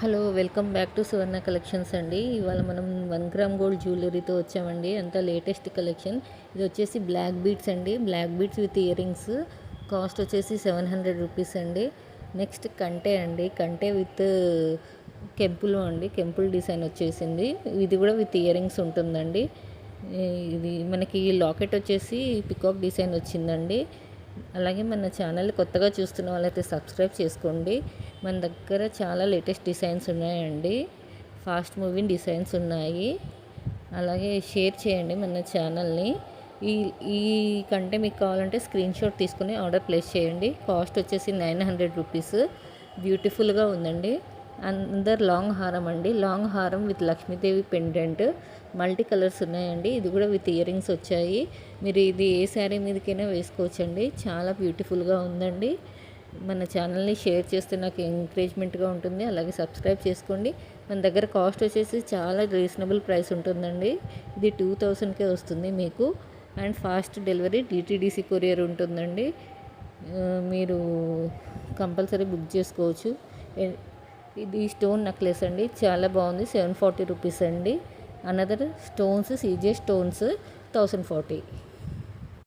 Hello, welcome back to Suvarna collections అండి. ఇవాళ మనం 1 గ్రామ్ గోల్డ్ జ్యువెలరీతో వచ్చామండి. అంతా లేటెస్ట్ కలెక్షన్. ఇది వచ్చేసి బ్లాక్ బీడ్స్ అండి. Black beads with ear rings. Cost వచ్చేసి 700 రూపీస్ అండి. నెక్స్ట్ కంటే అండి. కంటే విత్ కెంపులు అండి. కెంపుల్ డిజైన్ వచ్చేసింది. ఇది కూడా విత్ ఇయర్ రింగ్స్ ఉంటుందండి. ఇది మనకి లాకెట్ వచ్చేసి పికాక్ డిజైన్ వచ్చిందండి. అలాగే మన ఛానల్ కొత్తగా చూస్తున్న వాళ్ళైతే సబ్స్క్రైబ్ చేసుకోండి. మన దగ్గర చాలా లేటెస్ట్ డిజైన్స్ ఉన్నాయండి. ఫాస్ట్ మూవింగ్ డిజైన్స్ ఉన్నాయి. అలాగే షేర్ చేయండి మన ఛానల్ని. ఈ ఈ కంటే మీకు కావాలంటే స్క్రీన్ షాట్ తీసుకుని ఆర్డర్ ప్లేస్ చేయండి. కాస్ట్ వచ్చేసి 900 రూపీస్. బ్యూటిఫుల్గా ఉందండి. అందరు లాంగ్ హారం అండి. లాంగ్ హారం with Lakshmidevi pendant. Multi colours ఉన్నాయండి. ఇది కూడా విత్ ఇయర్ రింగ్స్ వచ్చాయి. మీరు ఇది ఏ శారీ మీదకైనా వేసుకోవచ్చండి. చాలా బ్యూటిఫుల్గా ఉందండి. మన ఛానల్ని షేర్ చేస్తే నాకు ఎంకరేజ్మెంట్గా ఉంటుంది. అలాగే సబ్స్క్రైబ్ చేసుకోండి. మన దగ్గర కాస్ట్ వచ్చేసి చాలా రీజనబుల్ ప్రైస్ ఉంటుందండి. ఇది 2000కే వస్తుంది మీకు. And fast delivery DTDC courier ఉంటుందండి. మీరు కంపల్సరీ బుక్ చేసుకోవచ్చు. ఇది స్టోన్ నెక్లెస్ అండి. చాలా బాగుంది. 740 రూపీస్ అండి. Another stones CJ stones 1040.